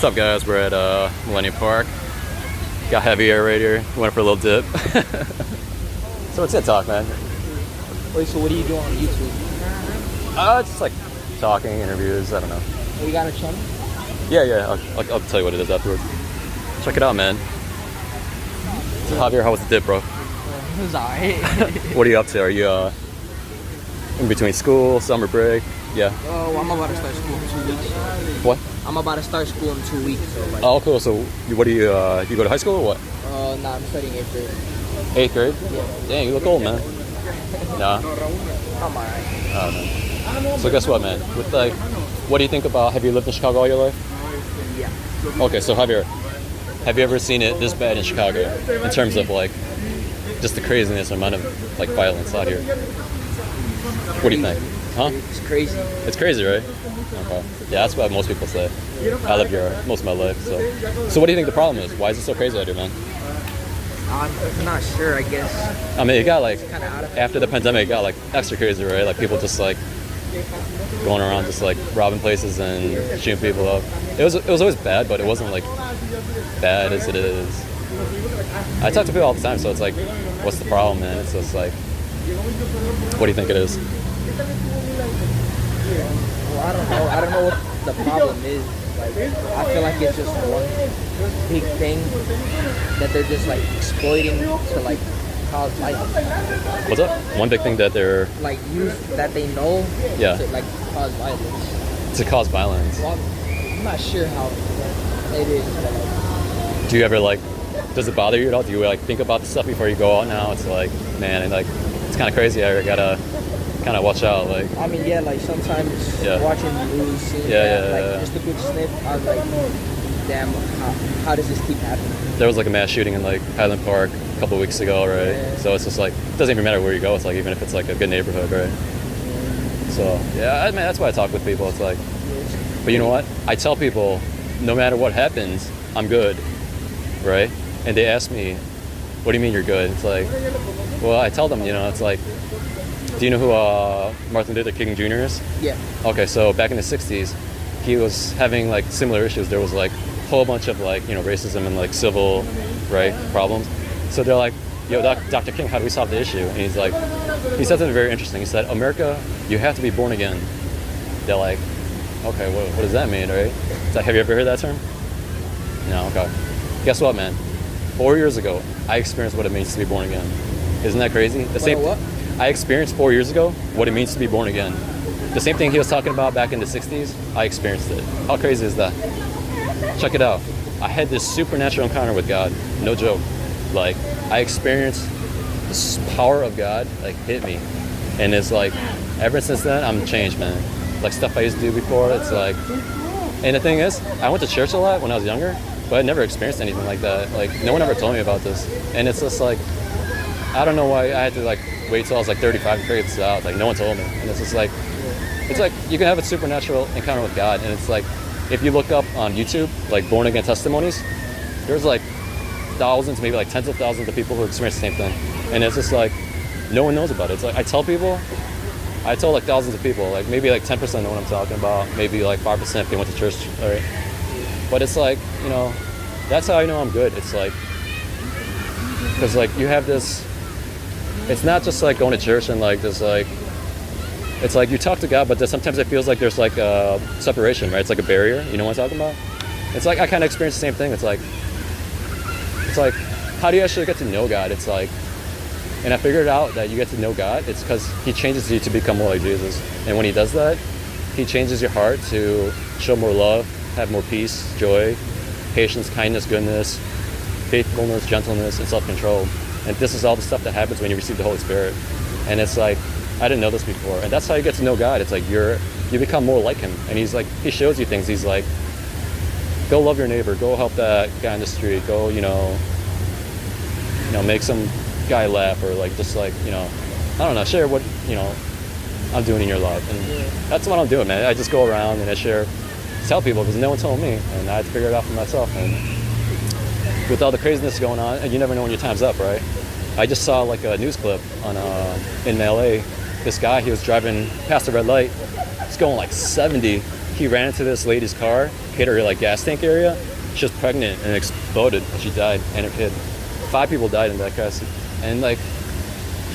up, guys? We're at Millennium Park. Got Javier right here. Went for a little dip. So what's it talk, man? Wait, so what do you do on YouTube? Just like talking, interviews. I don't know. Oh, you got a channel? Yeah. I'll tell you what it is afterwards. Check it out, man. So Javier, how was the dip, bro? It was alright. What are you up to? Are you in between school, summer break? Yeah. Oh, I'm about to start school in 2 weeks. What? I'm about to start school in 2 weeks. So like, Oh, cool. So what do you you go to high school or what? nah, I'm studying 8th grade. 8th grade? Yeah. Dang, you look old, man. Nah. I'm alright. Oh, man. So guess what, man? With like, what do you think about? Have you lived in Chicago all your life? Yeah. Okay, so Javier, have you ever seen it this bad in Chicago in terms of like just the craziness and amount of like violence out here? What do you think? Huh? It's crazy. It's crazy, right? Okay. Yeah, that's what most people say. I lived here most of my life, so. So what do you think the problem is? Why is it so crazy out here, man? I'm not sure, I guess. I mean, it got like, Kind of out of after the pandemic, it got like extra crazy, right? Like people just like going around just like robbing places and shooting people up. It was always bad, but it wasn't like bad as it is. I talk to people all the time, so it's like, what's the problem, man? It's just like, what do you think it is? Well, I don't know. I don't know what the problem is. Like, I feel like it's just one big thing that they're just like exploiting to like cause violence. What's up? One big thing that they're Like use that they know Yeah. to like cause violence. to cause violence. Well, I'm not sure how it is, but like, Do you ever like? Does it bother you at all? Do you like think about the stuff before you go out now? It's like, man, and like it's kind of crazy. I gotta kind of watch out. Like, I mean, yeah, like sometimes Yeah. watching the news, seeing Yeah, that, yeah, like yeah. just a good snip, I was like, damn, how does this keep happening? there was like a mass shooting in like Highland Park a couple of weeks ago, right? Yeah. So it's just like it doesn't even matter where you go. It's like even if it's like a good neighborhood, right? So yeah, I mean that's why I talk with people. It's like, but you know what? I tell people, no matter what happens, I'm good, right? And they ask me, what do you mean you're good? It's like, well, I tell them, it's like, do you know who Martin Luther King Jr. is? Yeah. Okay, so back in the 60s, he was having like similar issues. There was like a whole bunch of like, racism and like civil right problems. So they're like, yo, Dr. King, how do we solve the issue? And he's like, he said something very interesting. He said, America, you have to be born again. They're like, okay, what does that mean, right? It's like, have you ever heard that term? No, okay. Guess what, man? 4 years ago, I experienced what it means to be born again. Isn't that crazy? What? I experienced 4 years ago what it means to be born again. The same thing he was talking about back in the 60s, I experienced it. How crazy is that? Check it out. I had this supernatural encounter with God. No joke. Like, I experienced this power of God, like, hit me. And it's like, ever since then, I'm changed, man. Like, stuff I used to do before, it's like... And the thing is, I went to church a lot when I was younger, but I never experienced anything like that. Like, no one ever told me about this. And it's just like, I don't know why I had to like wait till I was like 35 to figure this out. Like, no one told me. And it's just like, you can have a supernatural encounter with God. And it's like, if you look up on YouTube, like born again testimonies, there's like thousands, maybe like tens of thousands of people who experience the same thing. And it's just like, no one knows about it. It's like, I tell like thousands of people, like maybe like 10% know what I'm talking about. Maybe like 5% if they went to church, all right? But it's like, that's how I know I'm good. It's like, because like you have this, it's not just like going to church and like this like, it's like you talk to God, but sometimes it feels like there's like a separation, right? It's like a barrier. You know what I'm talking about? It's like I kind of experienced the same thing. It's like, how do you actually get to know God? It's like, and I figured out that you get to know God, it's because he changes you to become more like Jesus. And when he does that, he changes your heart to show more love, have more peace, joy, patience, kindness, goodness, faithfulness, gentleness, and self-control. And this is all the stuff that happens when you receive the Holy Spirit. And it's like, I didn't know this before. And that's how you get to know God. It's like you become more like him. And he's like, he shows you things. He's like, go love your neighbor, go help that guy in the street, go, make some guy laugh, or like just like, I don't know, share what, I'm doing in your life. And that's what I'm doing, man. I just go around and I tell people, because no one told me, and I had to figure it out for myself. And with all the craziness going on, and you never know when your time's up, right? I just saw like a news clip on in LA. This guy, he was driving past a red light. He's going like 70, he ran into this lady's car, hit her like gas tank area. She was pregnant and exploded. And she died, and her kid. 5 people died in that crash. And like,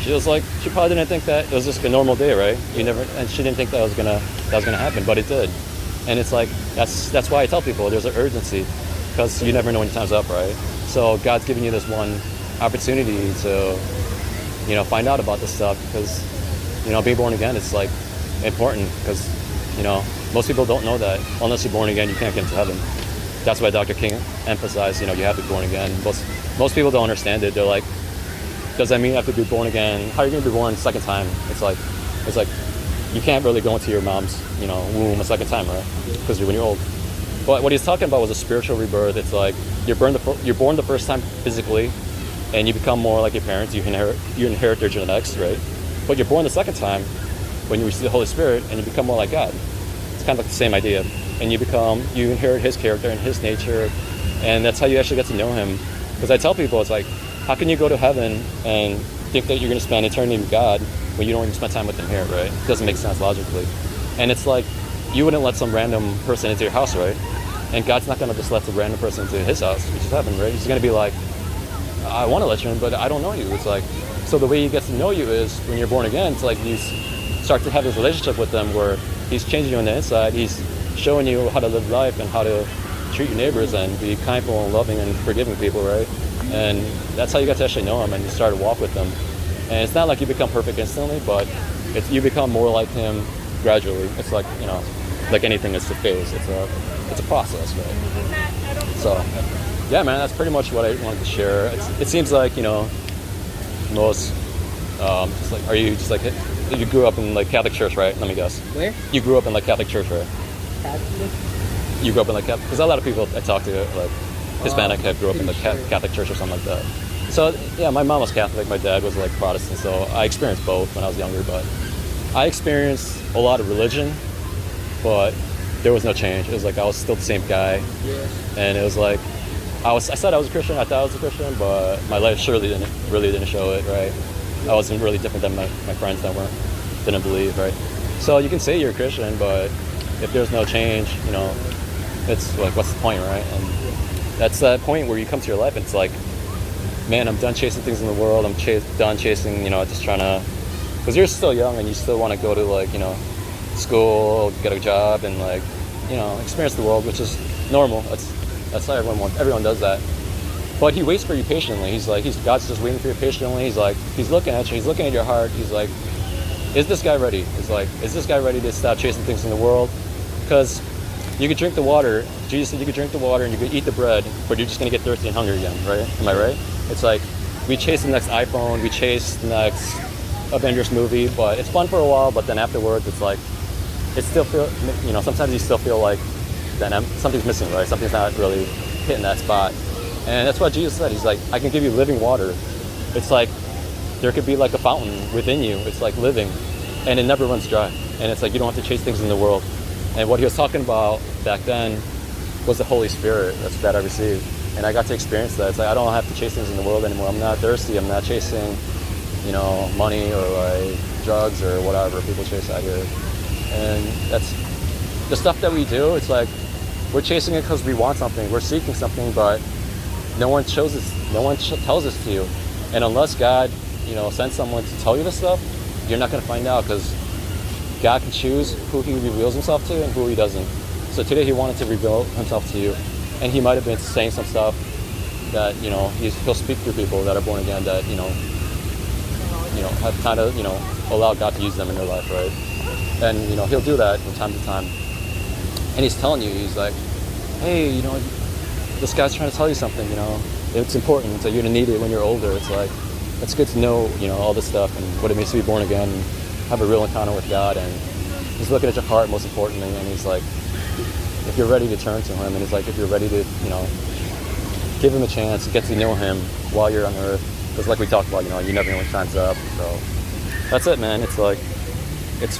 she was like, she probably didn't think that it was just a normal day, right? And she didn't think that was gonna happen, but it did. And it's like, that's why I tell people there's an urgency, because you never know when your time's up, right? So God's giving you this one opportunity to, find out about this stuff, because, being born again is like important, because, most people don't know that unless you're born again, you can't get into heaven. That's why Dr. King emphasized, you have to be born again. Most people don't understand it. They're like, does that mean you have to be born again? How are you going to be born a second time? It's like you can't really go into your mom's, womb a second time, right? Because when you're old. But what he's talking about was a spiritual rebirth. It's like you're born the first time physically, and you become more like your parents. You inherit their genetics, right? But you're born the second time when you receive the Holy Spirit, and you become more like God. It's kind of like the same idea. And you inherit His character and His nature, and that's how you actually get to know Him. Because I tell people, it's like, how can you go to heaven and think that you're going to spend eternity with God when you don't even spend time with Him here, right? It doesn't make sense logically. And it's like, you wouldn't let some random person into your house, right? And God's not going to just let the random person into His house, which is heaven, right? He's going to be like, I want to let you in, but I don't know you. It's like, so the way He gets to know you is when you're born again, it's like you start to have this relationship with Him where He's changing you on the inside. He's showing you how to live life and how to treat your neighbors and be kindful and loving and forgiving people, right? And that's how you get to actually know Him, and you start to walk with Him. And it's not like you become perfect instantly, but you become more like Him gradually. It's like, like anything, it's a phase. It's a process, right? So, yeah, man, that's pretty much what I wanted to share. It seems like, most, just like, you grew up in like Catholic church, right? Let me guess. Where? You grew up in like Catholic church, right? Catholic? You grew up in like Catholic, because a lot of people I talk to, like Hispanic, grew up in the Catholic church or something like that. So yeah, my mom was Catholic, my dad was like Protestant, so I experienced both when I was younger. But I experienced a lot of religion, but there was no change. It was like I was still the same guy, and it was like I said I was a Christian, I thought I was a Christian, but my life really didn't show it, right? I wasn't really different than my friends that didn't believe, right? So you can say you're a Christian, but if there's no change, it's like, what's the point, right? And that's that point where you come to your life and it's like, man, I'm done chasing things in the world. I'm done chasing, just trying to, because you're still young and you still want to go to like, school, get a job, and like, experience the world, which is normal. That's how everyone does that. But He waits for you patiently. God's just waiting for you patiently. He's like, He's looking at you. He's looking at your heart. He's like, is this guy ready? Is this guy ready to stop chasing things in the world? Because you could drink the water. Jesus said you could drink the water and you could eat the bread, but you're just going to get thirsty and hungry again, right? Am I right? It's like, we chase the next iPhone, we chase the next Avengers movie, but it's fun for a while, but then afterwards it's like, it still feels, sometimes you still feel like something's missing, right? Something's not really hitting that spot. And that's what Jesus said. He's like, I can give you living water. It's like, there could be like a fountain within you. It's like living, and it never runs dry. And it's like, you don't have to chase things in the world. And what He was talking about back then was the Holy Spirit that I received. And I got to experience that. It's like, I don't have to chase things in the world anymore. I'm not thirsty. I'm not chasing, money or like drugs or whatever people chase out here. And that's the stuff that we do. It's like, we're chasing it because we want something. We're seeking something, but no one shows us. No one tells us to you. And unless God, sends someone to tell you this stuff, you're not going to find out, because God can choose who He reveals Himself to and who He doesn't. So today He wanted to reveal Himself to you, and He might have been saying some stuff that He'll speak through people that are born again that have kind of allowed God to use them in their life, right? And He'll do that from time to time. And He's telling you, He's like, hey, this guy's trying to tell you something. It's important. So you're gonna need it when you're older. It's like, it's good to know all this stuff and what it means to be born again and have a real encounter with God. And He's looking at your heart most importantly, and He's like, if you're ready to turn to Him, and He's like, if you're ready to give Him a chance, get to know Him while you're on earth, because like we talked about, you never know when time's up. So that's it, man. It's like, it's